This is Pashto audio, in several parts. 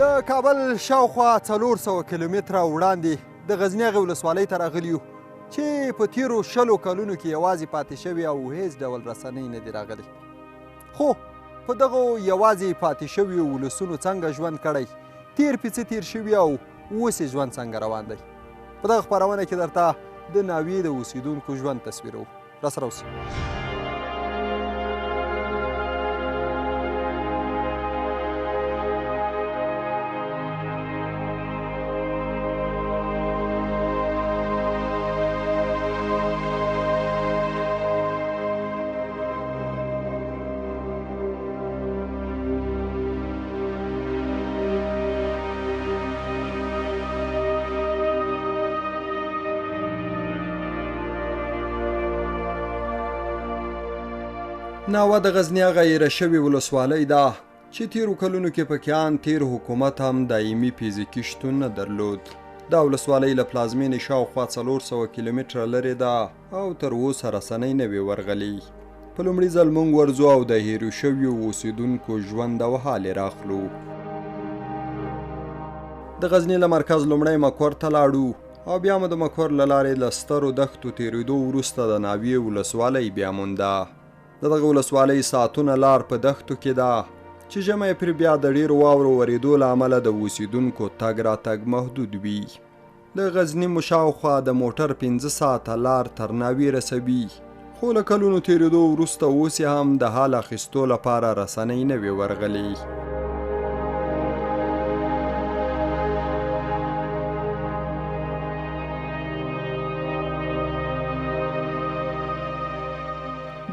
له کابل شاوخوا 400 کیلومتره وړاندې د غزني هغې ولسوالۍ ته راغلي یو چې په تیرو 20 کلونو کې یوازې پاتې شوي او هیڅ ډول رسنۍ نه دي راغلي. خو په دغو یوازې پاتې شویو ولسونو څنګه ژوند کړی، تیر پیڅه تیر شوي او اوس یې ژوند څنګه روان دی. په دغه خپرونه کې درته د ناوې د اوسیدونکو ژوند تصویروو. راسره اوسئ. ناوه د غزني هغه ایره شوې ولسوالۍ ده چې تیرو کلونو کې پکې ان تیر حکومت هم دایمي فزیکي شتون نه درلود. دا ولسوالۍ له پلازمینې شاوخوا 400 کیلومتره لرې ده او تر اوسه رسنۍ نه وې ورغلي. په لومړي ځل موږ ورځو او د هیرو شویو اوسیدونکو ژوند او حال یې راخلو. د غزني له مرکز لومړی مکور ته لاړو او بیا مو د مکور له لارې له سترو دښتو تېرېدو وروسته د ناوې ولسوالۍ بیا مونده. د دغه ولسوالۍ ساعتونه لار په دښتو کې ده چې ژمی پرې بیا د ډېرو واورو ورېدو له امله د اوسیدونکو تګ راتګ محدود وي. د غزني مو شاوخوا د موټر 15 ساعته لار تر ناوې رسوي، خو له کلونو تېرېدو وروسته اوس یې هم د حال اخیستو لپاره رسنۍ نه وې ورغلي.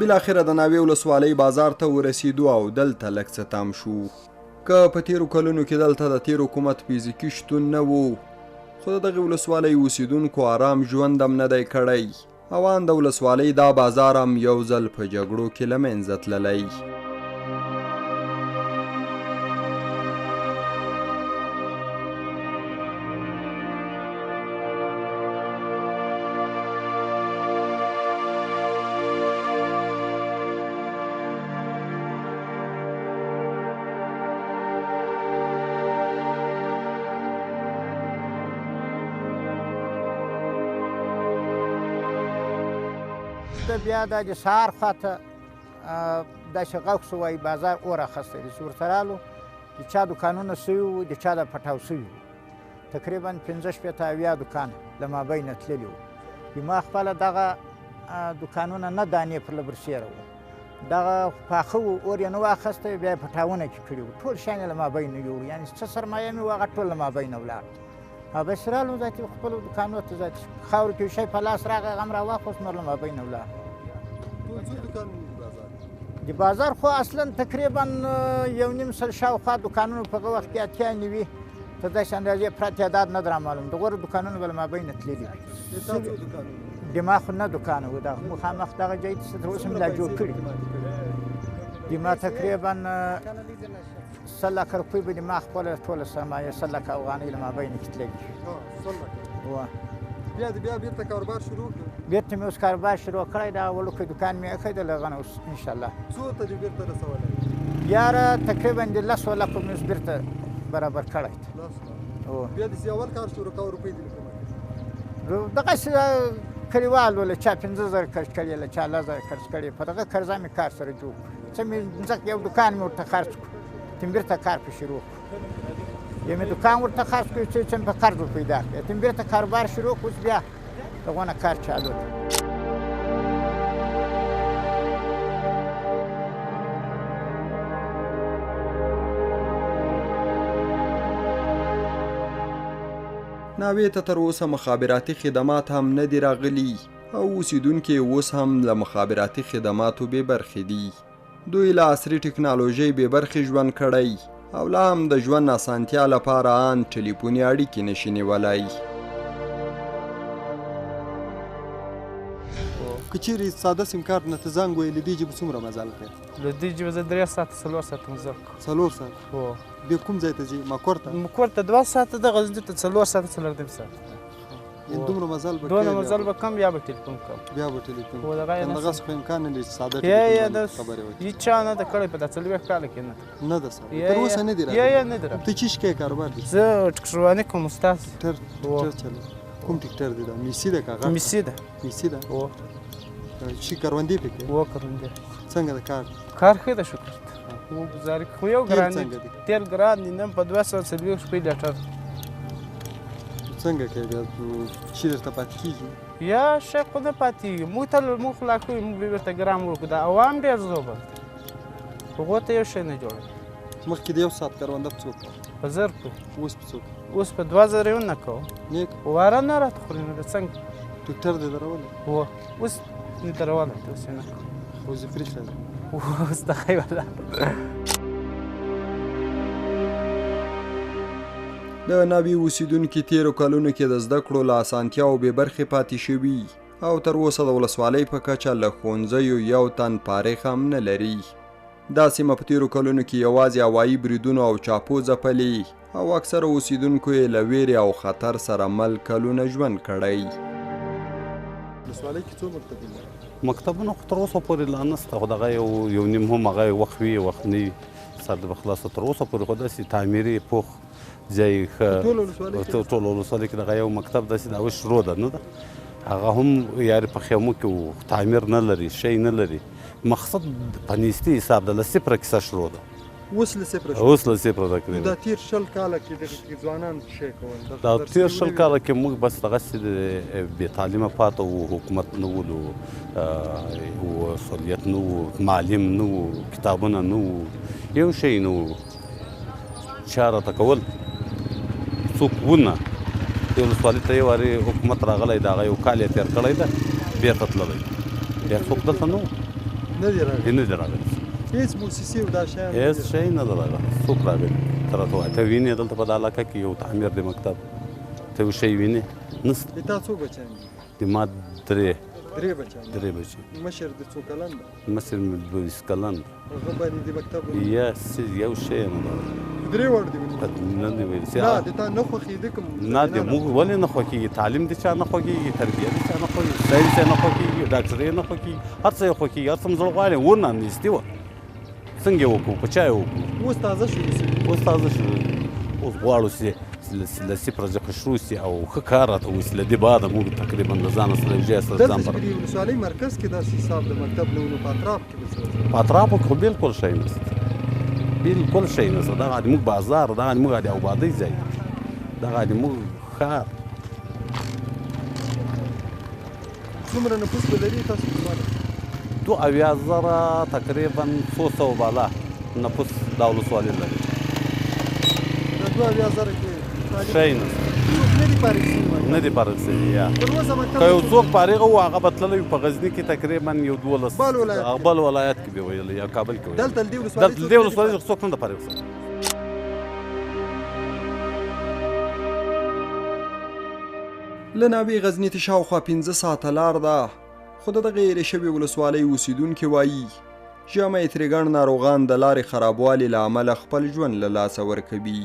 بالاخره د ناوې ولسوالۍ بازار ته ورسېدو او دلته لږ څه تم شو. که په تیرو کلونو کې دلته د تیر حکومت فزیکي شتون نه و، خو د دغې ولسوالۍ اوسیدونکو آرام ژوند هم نه دی کړی او ان د ولسوالۍ دا بازار هم یو ځل په جګړو کې له منځه تللی. بیا د سهار خواته داسې غږ شو وایي بازار اور اخیستی دی چې ورته رالو د چا دوکانونه سوي وو، د چا د پټاو سوي وو. تقریبا 15-80 دوکان له مابینه تللي وو. ما خپله دغه دوکانونه نه دانې پر له برسېره وو، دغه پاخه وو، اور یې نه و اخیستی، بیا یې پټاونه کې کړي وو. ټول شیان یې له مابینه یوړو، یعنې څه سرمایه مې وو هغه ټول له مابینه ولاړ. او بس رالو ذاتي خپلو دوکانو ته ذاتي خاورو کې یو شی په لاس راغی، هغه هم راواخوست، نور له مابینه ولاړ. د بازار خو اصلا تقریبا 1.5 شاوخوا دوکانونو په هغه وخت کې 80-90 ته داسې اندازې پوره تعداد نه در معلوم. د غوره دوکانونو به له مابینه تللي وي. د ما خو نه دوکان و، دغه مخامخ دغه ځای ته تر اوسه مې لا جوړ کړي. د ما تقریبا 100 لکه روپۍ به د ما خپله ټوله سرمایه 100 لکه افغانۍ له مابینه کې تللي. بیا بیرته کاروبار شروع کړ؟ بیرته مې اوس کاروبار شروع کړی. دا وړوکی دوکان مې ایښی دی، له هغه نه اوس انشاءالله. څو ته دې بیرته رسولی؟ یاره تقریبا د 10 لکو مې اوس بیرته برابر کړی دی. بیا داسې اول کار شروع کوه، روپۍ دې کومه؟ دغسې کلیوال و، له چا 15,000 خرڅ کړي، له چا 10,000 خرڅ کړي. په دغه قرضه مې کار سره جوړ کړ. څه مې ځکه یو دوکان مې ورته خرڅ کړو، تم بیرته کار پې شروع کړو. یو مې دوکان ورته خرڅ کړو چې مې په قرض پیدا کړې، تم بیرته کاروبار شروع کړو. اوس بیا دغونه کار چالو دی. ناوې ته تر اوسه مخابراتي خدمات هم نه دي راغلي او اوسیدونکي اوس هم له مخابراتي خدماتو بې برخې دي. دوی له عصري ټکنالوژۍ بې برخې ژوند کړی او لا هم د ژوند اسانتیا لپاره ان ټلیفوني اړیکې نشي نیولی. که چیرې ساده سیم کارت نه ته زنګ ووایې، له دې جبه څومره مزل کوې؟ له دې جبه زه 3 ساعته 4 ساعته مزل کوم. 4 ساعته؟ هو. بیا کوم ځای ته ځې؟ مکور ته؟ مکور ته 2 ساعته ده، غزني ته 4 ساعته 4.5 ساعته. دومره مزل به دونه کوې مزل به کم بیا به ټلیفون کوم بیا به ټلیفون خو دغه یې نه همدغسې خو امکان نه لري چې ساده یا ټلیفون د باندې خبرې وکړي هېڅ چا نه ده کړی په دا 40 کاله کې نه نه ده سره تر اوسه نه دي یا راغلي نه ده ته چی شکی کاروبار دي زه ټکټرواني کوم استاد ټکټر چلو کوم ټکټر دی دا میسي ده که غټ میسي ده میسي ده و چی کروندې پکې و کروندې څنګه د کار کار ښه ده شکر ته و گزارې خو یو تیل ګران څنګه دی دی تیل ګران دی نن په 240 روپۍ لیټر څنګه کوي بیا چی درته پاتې کېږي یا شی خو نه پاتېږي موږ ته موږ خو لا کوو موږ به بېرته ګرام ورکړو دا عوام ډېر زوبل هغو ته یو شی نه جوړوي مخکې د 1 ساعت کرونده په څوک په 1000 روپۍ اوس په څوک اوس په 2000 یې نه کوو نیک واره نه راته خوري نو د څنګه ټکټر دې درولی و اوس مې درولی ته اوس یې نه کوو اوس یې پرېښی دی اوس دغه یې ولا د ناوې اوسیدونکي تیرو کلونو کې د زده کړو له اسانتیاو بې برخې پاتې شوي او تر اوسه د ولسوالۍ په کچه له ښوونځیو یو تن فارغ هم نه لري دا سیمه په تیرو کلونو کې یوازې هوایي بریدونو او چاپو ځپلي او اکثره اوسیدونکو یې له ویرې او خطر سره مل کلونه ژوند کړی ولسوالۍ کې څو مکتبونه مکتبونه خو تر اوسه پورې لا نشته خو دغه یو نیم هم هغه وخت وي وخت نه وي سر د به خلاصه تر اوسه پورې خو داسې تعمیري پوخ ځای ښه ټول ولسوالۍ کې دغه یو مکتب داسې دا اوس شروع ده نه ده هغه هم یارې په خیمو کې و تعمیر نه لري شی نه لري مقصد په نیستي حساب ده له صفره کیسه شروع ده اوس له صفره اوس له صفره ده کړې دا تیر 20 کاله کې دغه ځوانان شی کول دا تیر 20 کاله کې موږ بس دغسې بې تعلیمه پاته وو حکومت نه ولو مسؤلیت نه وو معلم نه وو کتابونه نه وو یو شی نه وو چا راته کول څوک ونه دې ولسوالۍ ته یو وارې حکومت راغلی د هغه یو کال یې تېر کړی ده بېرته تللی بیا څوک دلته نه وو نه دی راغلی نه دی راغلی هېڅ موسسې او دا شیان هېڅ شی نه دی راغلی څوک راغلی ته راته وایه ته وینې دلته په دا علاقه کې یو تعمیر دی مکتب ته یو شی وینې نشته تا څو بچیان دي د ما درې بچیان درې بچي مشر د څو کلن ده مشر مې 20 کلن ده هغه باندې د مکتب یا یو شی نه ده درې وړ دي نه دی ویل نه د تا نه خوښېده کوم نه د موږ ولې نه خوښېږي تعلیم د چا نه خوښېږي تربیه د چا نه خوښېږي ساینس یې نه خوښېږي ډاکټري یې نه خوښېږي هر څه یې خوښېږي هر څه مو زړه غواړي ونه نیستي وه څنګه یې وکړو په چا یې وکړو اوس تازه شروع شوي اوس تازه شروع اوس غواړو چې له صفره څخه شروع شي او ښه کار راته وشي له دې بعده موږ تقریبا له ځانه سره یو ځای سره ځان دلته چې په دې ولسوالۍ مرکز کې داسې حساب د مکتب نه ونو په اطراف کې به څه په اطرافو کې خو بلکل شی نشته بلکل شی نشته دغه د موږ بازار دغه د موږ د آبادۍ ځای دغه د موږ ښار څومره نفوس به لري تاسو 2,000 تقریبا 200 بالا نفوس دا ولسوالۍ لري د 2,000 کې شی نشته نه دي فارغ شوي نه دي فارغ شوي یا تر اوسه مکتب که یو څوک فارغ وو هغه به تللی په غزني کې تقریبا یو 12 بل ولایت کې به ویل یا کابل کې ویل دلته د دې ولسوالۍ څخه څوک نه ده فارغ شوی له ناوې غزني ته شاوخوا 15 ساعته لار ده خو د دغې هېرې شوې ولسوالۍ اوسیدونکي وایي ژمی ترې ګڼ ناروغان د لارې خرابوالي له امله خپل ژوند له لاسه ورکوي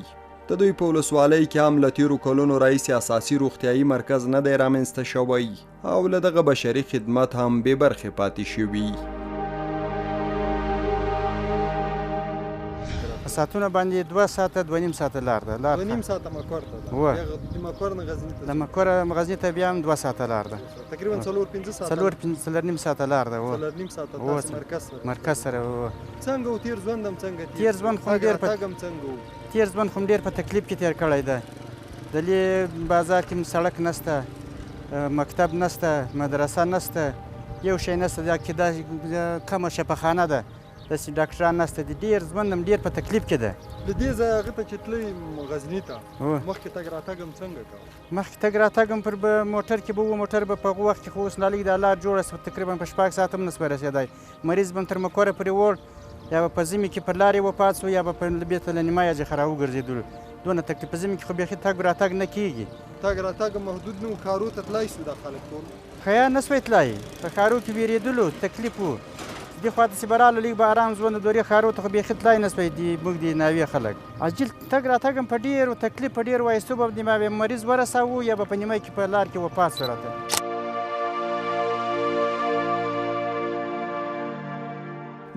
د دوی په ولسوالۍ کې هم له تیرو کلونو راهیسې اساسي روغتیایي مرکز نه دی رامنځته شوی او له دغه بشري خدمت هم بې برخې پاتې شوي ساعتونه باندې 2 ساعته 2.5 ساعته لار ده 2.5 ساعته مکور ته ده د مکور نه غزني ته د مکور غزني ته بیا هم 2 ساعته لار ده تقریبا 4-5 ساعته 4.5 ساعته لار ده 4.5 ساعته تاسو مرکز سره څنګه و تیر ژوند هم څنګه تیر ژوند خو ډېر په تکلیف کې تیر کړی ده دلې بازار کې سړک نشته مکتب نشته مدرسه نشته یو شی نشته دا کې دا کمه شفاخانه ده داسې ډاکټران نشته دي ډېر ژوند هم ډېر په تکلیف کې ده د دې ځای هغه ته چې تللی غزني ته مخکې تګ راتګ هم څنګه کوه مخکې تګ راتګ هم پر موټر کې به و موټر به په هغه وخت کې خو اوس نالګ د لار جوړه شوه تقریبا په 6 ساعته هم نسو رسېدی مریض به تر مکوره پورې وړ یا به په ژمي کې پر لارې وفات شو یا به په بیرته له نیمایه ځخه راوګرځېدلو دونه تکلیف په ژمي کې خو بیخي تګ راتګ نه کېږي تګ راتګ محدود نه و ښارو ته تلای شو دا خلک ټول ښه یا نه سوی تلای په ښارو کې ویرېدلو تکلیف و دې خوا ته چې به راغله لږ به ارام ژوند د دورې ښارو ته خو بیخي تلای نه سوی موږ د ناوې خلک عاجل تګ راتګ هم په ډېر تکلیف په ډېر وایستو به مریض ورساوو یا به په نیمه کې په لار کې وفات شو راته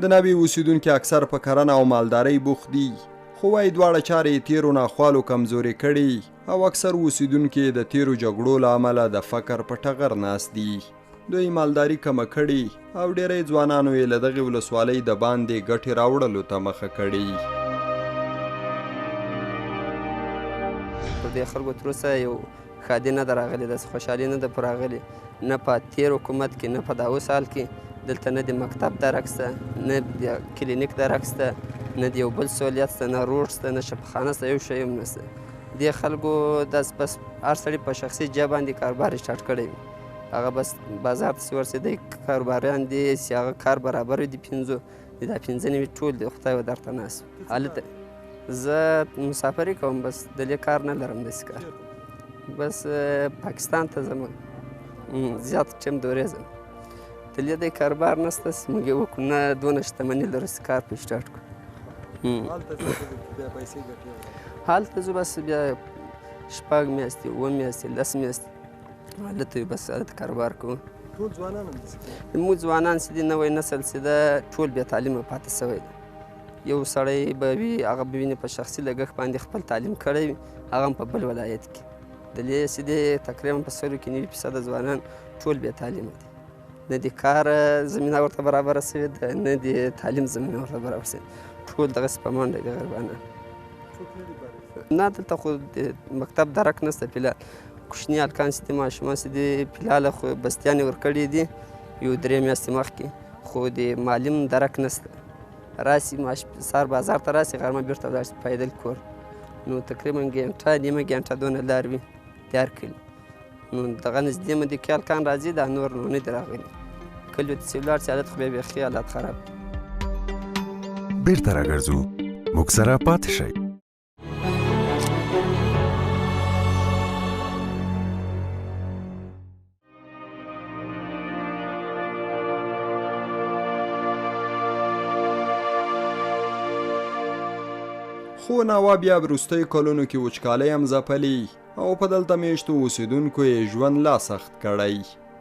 د ناوې اوسیدونکي اکثر په کرنه او مالدارۍ بوخت دي خو وایي دواړه چارې یې تیرو ناخوالو کمزورې کړي او اکثر اوسیدونکي د تیرو جګړو له امله د فقر په ټغر ناست دي دوی مالداري کمه کړي او ډېری ځوانانو یې له دغې ولسوالۍ د باندې ګټې راوړلو ته مخه کړي پر دې خلکو تر اوسه یو ښادي نه ده راغلې داسې خوشحالي نه ده پر راغلې نه په تېر حکومت کې نه په دا اوس حال کې دلته نه د مکتب درک شته نه د کلینیک درک شته نه د یو بل سهولیت شته نه روډ شته نه شفاخانه شته یو شی هم نشته دې خلکو داسې بس هر سړي په شخصي جیب باندې کاروبار سټارټ کړی وي هغه بس بازار ته چې ورسېدی کاروباریان دي چې هغه کار برابر وي د پنځو دا پنځه نوي ټول د خدای و درته ناست هلته زه مسافري کوم بس دلې کار نه لرم داسې کار بس پاکستان ته ځم زیات ټیم دورې ځم دلې دی کاروبار نشته موږ یې وکړو نه دونه شتمني لرو چې کار پرې سټارټ کړو هلته ځو بس بیا شپږ میاشتې اووه میاشتې لس میاشتې هلته وي بس هلته کاروبار کوو زموږ ځوانان چې دي نوی نسل چې ده ټول بې تعلیمه پاتې شوی دی یو سړی به وي هغه به ویني په شخصي لګښت باندې خپل تعلیم کړی وي هغه هم په بل ولایت کې دلې چې دی تقریبا په 90% ځوانان ټول بې تعلیمه دي نه د کار زمینه ورته برابره شوې ده نه د تعلیم زمینه ورته برابره شوې ټول دغسې په منډه دي غریبانان نه دلته خو د مکتب درک نشته فلحال کوچني هلکان چې دي ماشومان چې دي فلحال خو بستیانې ورکړي دي یو 3 میاشتې مخکې خو د معلم درک نشته راسي سهار بازار ته راسي غرمه بیرته ولاړ شي پیدل کور نو تقریبا ګنټه نیمه ګنټه دونه لار وي تیار کړي نو دغه نږدې مو د کې هلکان راځي دا نور نو نه دي راغلي کلیو ته چې ولاړ شي حالت خو بیا بیخي حالات خراب دي بیرته راګرځو موږ سره پاتې شئ خو ناوا بیا وروستیو کلونو کې وچکالۍ هم ځپلي او په دلته میشتو اوسیدونکو یې ژوند لا سخت کړی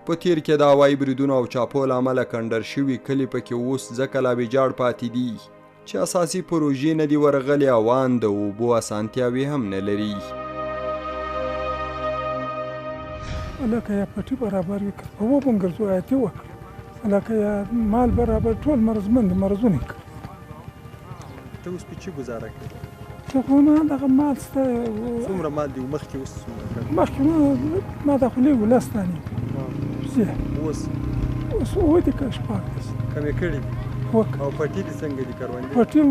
په تیر کې د هوایي بریدونو او چاپو له امله کنډر شوي کلي پکې اوس ځکه لا ویجاړ پاتې دي چې اساسي پروژې نه دي ورغلې او ان د اوبو اسانتیاوې هم نه لري لکه یا پټي برابر وي که په وبم ګرځو ایتې وکړو لکه یا مال برابر ټول مرضمند مرضونه یې کړي ته اوس په چی ګزاره کوې ته خو نه دغه مال شته څومره مال دی مخکې اوس څومره مخکې ما د خو لږ لس دانې اوس اووه دي که شپږ دي کمې کړي دي او پټي دي څنګه دي کروندې پټي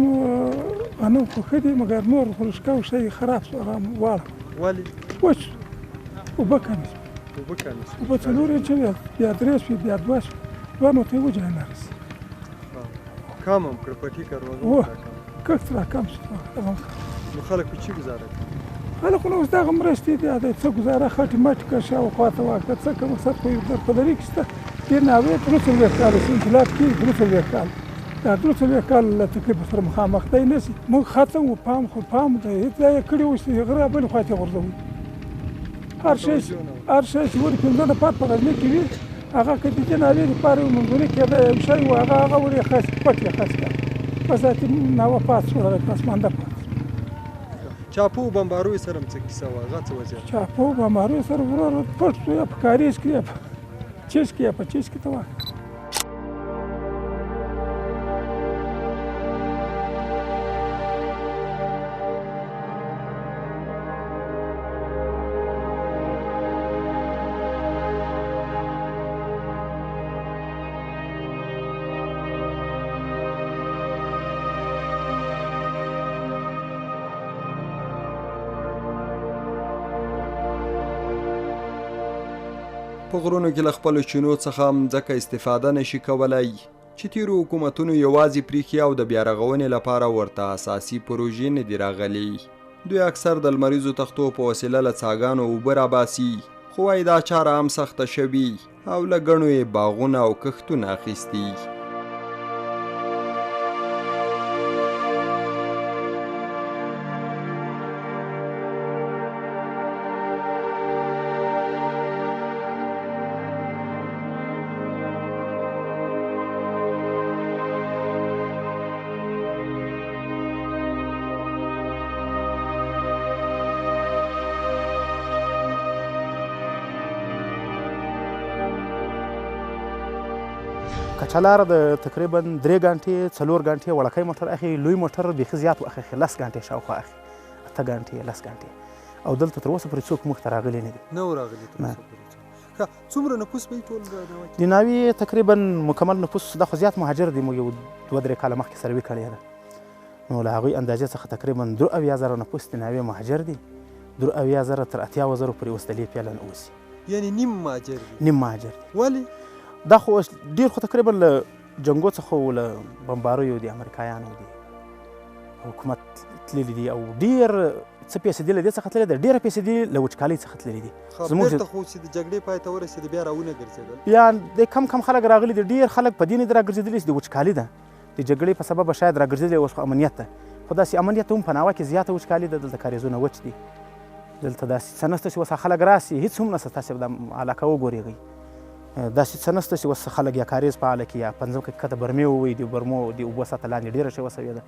غنم خو ښه دي مګر نور خو لږ شی خراب شو هغه واړه ولې وچ اوبه کمې شوې اوبه څلور انچه وي بیا 3 شوې بیا 2 شوې دوه نو ته یې وجه نه رسي کم هم کړه پټي کروندې کښت را کم شو نو خلک په چی ګزاره کوي خلک خو نو اوس دغه مرستې دي د څه ګزاره خټې مټې که شاوخوا ته واکه څه که مقصد خو یې په لرې کې شته ډېر ناوې 3 کاله چې انقلاب کېږي 3 کاله دا 3 کاله له تکلیف سره مخامخ دی نه شي موږ ختم و پام خو پام دی هېڅ ځای یې کړي اوس د غره بلې خوا ته غورځوي هر شی چې ولې 15 نفر په غزني کې وي هغه که د دې ناوې دپاره یو منځونی کېده یو شی و هغه ولې یې خاص پټ یې خاص کړ بس داسې ناوه پات شو هغه پسمانده پات چاپو بمباروی سره هم څه کیسه وه هغه څه وضعیت چاپو بمباروی سره ورور پټ شو یا په کاریز کې یا په چیز کې یا په چیز کې ته وایه په غرونو کې له خپلو چینو څخه هم ځکه استفاده نشي کولی چې تیرو حکومتونو یوازې پریښي او د بیارغونې لپاره ورته اساسي پروژې نه دي راغلي دوی اکثر د لمریزو تختو په وسیله له څاګانو اوبه راباسي خو وایي دا چاره هم سخته شوي او له ګڼو یې باغونه او کښتونه اخیستي کچه لاره د تقریبا 3 غنټې 4 غنټې وړوکی موټر اخلي، لوی موټر بیخي زیات وخت اخلي، 10 غنټې شاوخوا اخلي، 8 غنټې 10 غنټې. او دلته تر اوسه پورې څوک موږ ته راغلی نه دي. نه راغلی تر اوسه پورې. څومره نفوس به ټول د ناوې تقریبا مکمل نفوس دا خو زیات مهاجر دي، موږ یو 2-3 کاله مخکې سروې کړې ده. نو له هغوی اندازې څخه تقریبا 73,000 نفوس د ناوې مهاجر دي. 73,000 تر 80,000 پورې اوس د لیپیا لاندې اوسي. یعنی نیم مهاجر دي. نیم مهاجر دي. ولې؟ دا خو ډېر خو تقریبا له جنګو څخه او له بمباریو د امریکایانو دي حکومت تللي دي، او ډېر څه پیسې دي له دې څخه تللي دي، ډېره پیسې دي له وچکالۍ څخه تللي دي. بیرته خو چې د جګړې پای ته ورسېد بیا راونه ګرځېدل. یا د کم خلک راغلي دي، ډېر خلک په دې نه دي راګرځېدلي چې د وچکالي ده، د جګړې په سبب شاید راګرځېدلي اوس خو امنیت ده. خو داسې امنیت هم په ناوه کې زیاته وچکالي ده، دلته کاریزونه وچ دي، دلته داسې څه نشته چې اوس خلک راسي، هېڅ هم نشته. تاسې د علاقه وګورئ، داسې څه نشته چې اوس خلک یا کاریز فعاله کړي یا په ځمکه کې کښته برمې ووهي، د برمو د اوبو سطحه لاندې ډېره شوې سوې ده.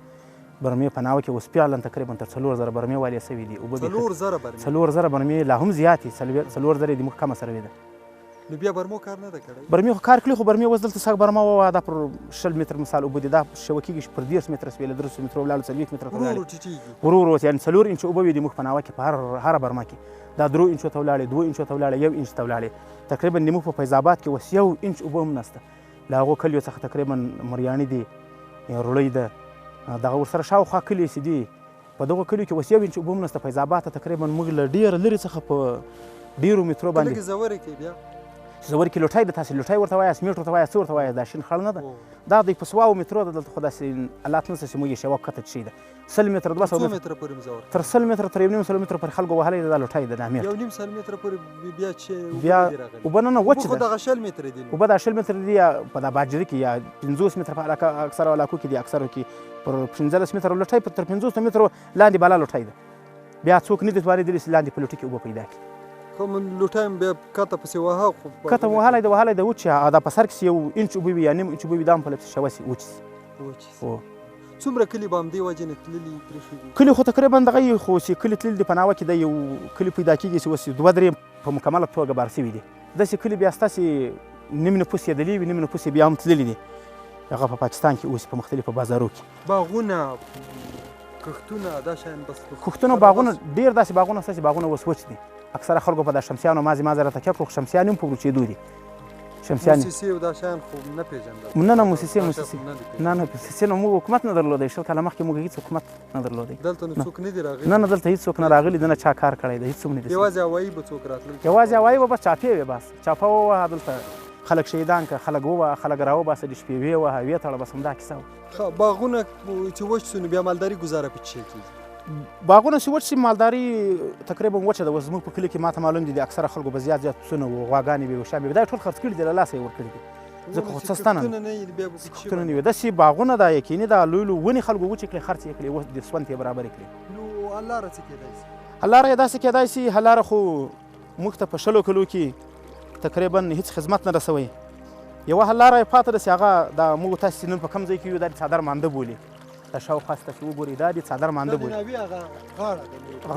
برمې په ناوه کې اوس فعلا تقریبا تر 4,000 برمې والې سوي دي. 4,000 برمې لا هم زیاتې، 4,000 د موږ کمه سروې ده. نو بیا برمو کار نه ده کړی؟ برمې خو کار کړي، خو برمې اوس دلته سږ برمه ووهه دا پر 20 متر مثال اوبه دي، دا شوه کېږي چې پر 10 متره سوې، له 300 مترو ولاړو 40 متره ته ولاړې ورو ورو، یعنې 4 انچه اوبه وي د موږ په ناوه کې په هره برمه کې. دا 3 انچو ته ولاړې، 2 انچو ته ولاړې، 1 انچ ته ولاړې. تقریبا د موږ په فیض آباد کې اوس 1 انچ اوبه هم نشته. له هغو کلیو څخه تقریبا مریاني دي، روړۍ ده، دغه ورسره شاوخوا کلي چې دي، په دغو کلیو کې اوس 1 انچ اوبه هم نشته. فیض آباد ته تقریبا موږ له ډېره لرې څخه په ډېرو مترو باندې لږ زورې کې بیا زورې کې لوټی ده، تاسې لوټی ورته وایاست، میټ ورته وایاست، څه ورته وایاست، دا شین خړ نه ده، دا دی په 100 مترو ده. دلته خو داسې حالات نشته چې موږ یې شوه کښته چی ده 100 متره 200 متره پورې مزور تر 100 متره تر 1.5 متره پورې خلکو وهلی ده، دا لوټی ده، دا میټ 1.5 متره پورې بیا چې بیا اوبه نه وچ ده، دغه 20 متره دي، اوبه دا 20 متره دي، یا په دا باجري کې یا 50 متره په اکثرو علاقو کې دي، اکثرو کې پر 15 متره لوټی، تر 50 مترو لاندې بالا لوټی ده. بیا څوک نه دي توانېدلي چې لاندې په لوټي کې اوبه پیدا کړي. کوم لوټایم بیا کته پسې وهه، خو کته وهلی ده وچ، دا په سر کې یو انچ اوبه وي یا نیم انچ اوبه وي، دا هم په لپسې شوه سي وچ سي. څومره کلي به همدې وجې نه تللي پرېښودي؟ کلي خو تقریبا دغه یې، خو چې کلي تللي دي په ناوه کې د یو کلي پیدا کېږي چې اوس 2-3 په مکمله توګه بار سوي دي. داسې کلي بیا ستاسې نیم نفوس یې دلې وي، نیم نفوس یې بیا هم تللي دي، هغه په پاکستان کې اوس په مختلفو بازارو کې. باغونه، کښتونه، دا شیان بس کښتونه، باغونه، ډېر داسې باغونه شته چې باغونه اوس وچ دي. اکثره خلکو په دا شمسیانو مازې راته کړ، خو شمسیان هم په وروچېدو دي. شمسیان موسسې او دا شیان خو نه پېژندل. نه موسسې نه موسسې نه، موږ حکومت نه درلودی. 20 کاله مخکې موږ هېڅ حکومت نه درلودی. دلته نو څوک نه دي راغلي؟ نه دلته هېڅ څوک نه راغلي دي، نه چا کار کړی دی، هېڅ هم نه دي. یوازې هوایي به څوک راتلل؟ یوازې هوایي به بس چاپې وې، بس چاپه ووهه، دلته خلک شهیدان کړه، خلک ووهه، خلک راوباسه، د شپې ویې وهه، ویې تړه، بس همدا کیسه وه. باغونه چې وچ سو نو بیا مالداري ګزاره په څه کېږي؟ باغونه چې وچ شي مالداري تقریبا وچه ده. اوس زموږ په کلي کې ماته معلوم دي د اکثره خلکو به زیات پسونه وو، غواګانې به وي، وشان به وي، دا یې ټول خرڅ کړي دي، له لاسه یې ورکړي دي، ځکه خو څه شته نه کښتونه نه وي. داسې باغونه دا یقیني دا لوی لوی ونې خلکو وچې کړې، خرڅ یې کړې، اوس د سونت یې برابرې کړې. نو حل لاره څه کېدای شي؟ حل لاره یې داسې کېدای شي، حل لاره خو موږ ته په 20 کلو کې تقریبا هېڅ خدمت نه رسوی. یوه حل لاره یې پاته ده چې هغه دا موږ تاسې نن په کوم ځای کې یو، دا د څادر مانده بولي، دا شاوخوا ستاسې وګورئ، دا د څادر مانده بولي.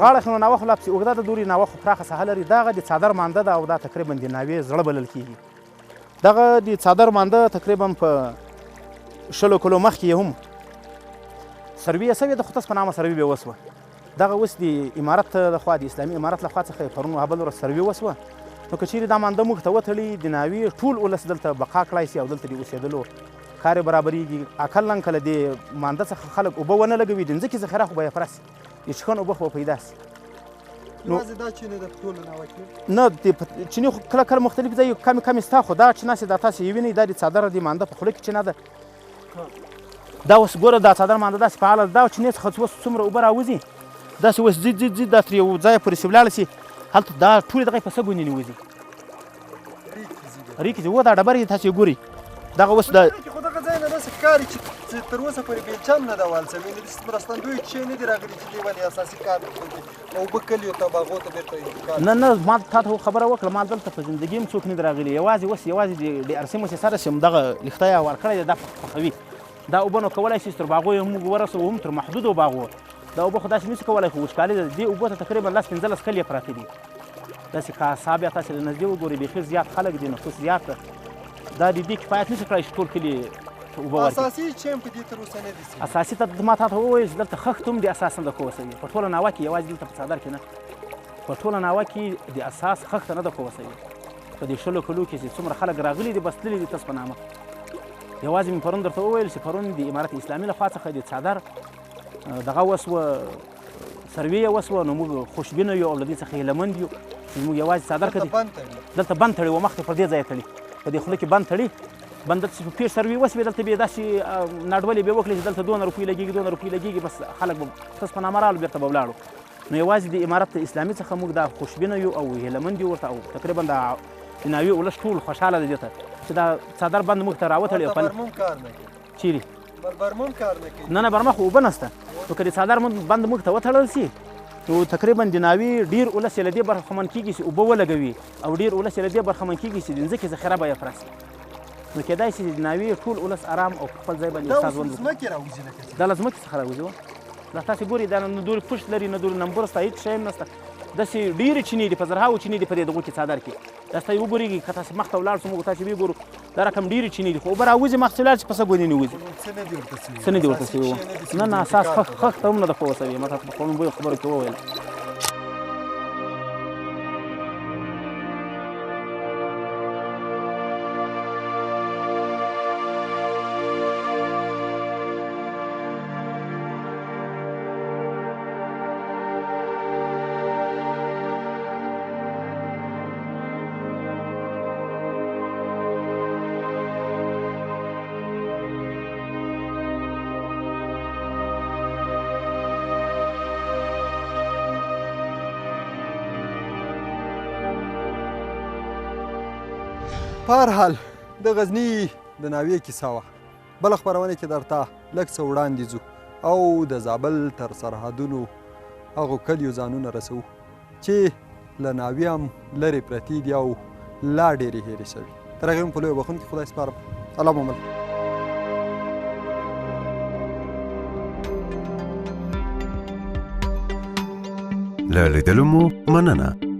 غاړه خو ناوه خو لا پسې اوږده ده، دورې ناوه خو پراخه ساحه لري، دغه د څادر مانده ده، او دا تقریبا د ناوې زړه بلل کېږي. دغه د څادر مانده تقریبا په 20 کلو مخکې یې هم سروې یې سوې ده، خو تاسو په نامه سروې بې وسوه. دغه اوس د امارت لخوا، د اسلامي امارت لخوا څخه پرون هبل ورځ سروې وسوه. نو که چیرې دا مانده موږ ته وتړي، د ناوې ټول ولس دلته بقا کړی شي او دلته د اوسېدلو کار یې برابرېږي. اقلا کله د مانده څخه خلک اوبه ونه لګوي، د ځمکې ذخیره خو به یې پوره سي، د څښاک اوبه خو به پیدا سي. یوازې دا چینې ده په ټوله ناوه کې؟ نه، د چینې خو کله کله مختلف ځای کمې شته، خو دا چینه چې دا تاسې یې وینئ، دا د څادر د مانده په خوله کې چینه ده. دا اوس ګوره، دا څادر مانده داسې فعاله ده، دا چینې څخه اوس څومره اوبه راوځي، داسې اوس ځي دا تر یو ځایه پورې چې ولاړه شي، هلته دا ټولې دغه په سږو نه وځي، ریکې ځي. و دا ډبرې تاسې ګورئ، دغه اوس دا خو دغه ځای نه داسې ښکاري چې تر اوسه پورې بیلچم نه ده وال سوي، د مرستندوی کښې نه دي راغلي چې دې ولې اساسي کار وکړي، اوبه کلیو ته باغو ته بېرته انتقال. نه ما تا ته خبره وکړه، ما دلته په زندګي هم څوک نه دي راغلي، یوازې د ډي آر سي مؤسسه چې همدغه لیخته یې ورکړی دی، دا پخوي. دا اوبه نو کولی شي تر باغو یې هم موږ ورسوو، هم تر محدودو باغو. دا اوبه خو داسې نشي کولی، خو وچکالي ده، دې اوبو ته تقریبا 10-15 کلي پراته دي. داسې که اصحاب یا تاسې له نږدې وګورئ، بیخي زیات خلک دي، نفوس زیات ده. دا د دې کفایت نشي کړی چې ټول کلي اوبه ورکړي. اساسي چیم په دې تر اوسه نه دي سوي. اساسي ته ما تاته وویل چې دلته خښت هم د اساس نه ده کوسوي په ټوله ناوه کې یوازې دلته په څادر کې نه په ټوله ناوه کې د اساس خښت نه ده کوسوي. په دې 20 کلو کې چې څومره خلک راغلي دي بس تللي دي تاسو په نامه. یوازې مې پرون درته وویل چې پرون د امارت اسلامي لخوا څخه د څادر دغه وسوه سروې یې وسوه نو موږ خوشبینه یو او له دې څخه هیلهمند یو چې موږ یوازې څادر کړي دلته بند تړي و مخکې پر دې ځای تړي په دې خوله کې بند تړي بند دلته چې په پېښ سروې وسوې دلته به یې داسې ناډولې به وکړي چې دلته 2 روپۍ لګېږي 2 روپۍ لګېږي بس خلک به تاسو په نامه رالو بېرته به ولاړو. نو یوازې د امارت اسلامي څخه موږ دا خوشبینه یو او هیلهمند یو ورته او تقریبا د ناوې ولس ټول خوشحاله دی دې ته چې دا څادر بند موږ ته راوتړي. برمون کار نه کوي. چیرې؟ برمون کار نه کوي. نه برمه خو اوبه نشته. نو که د څادر بند موږ ته وتړل سي نو تقریبا د ناوې ډېر ولس یې له دې برخمن کېږي چې اوبه ولګوي او ډېر ولس یې له دې برخمن کېږي چې د ځمکې ذخیره به یې پرسي. نو کېدای شي د ناوې ټول ولس ارام او په خپل ځای باندې استاد ژوند وکړي. دا له ځمکې څخه راوځي دا تاسې ګورئ دا نه دورې پشت لري نه دورې نمبر شته هېڅ شی هم نشته. داسې ډېرې چینې دي په زرهاوو چینې دي په دې دغو کې څادر کې دا ستاسې وګورېږي که تاسې مخ ته ولاړ شو موږ تاسې وګورو دا رقم ډېرې چینې دي خو اوبه راوځي مخ چې لاړ شي په څه ګونې نه وځي. څه نه دي ورته سوي نه نه اساس خښته هم نه ده پوسوي ما تاسو په خپلو خبرو کې وویل. په هر حال د غزني د ناوې کیسه وه. بله خپرونه کې درته لږ څه وړاندې ځو او د زابل تر سرحدونو هغو کلیو ځانونه رسوو چې له ناوې هم لرې پرتې دي او لا ډېرې هېرې شوي. تر هغې هم په لویو بخښونکي خدای سپارم. الله مو مل. له لیدلو مو مننه.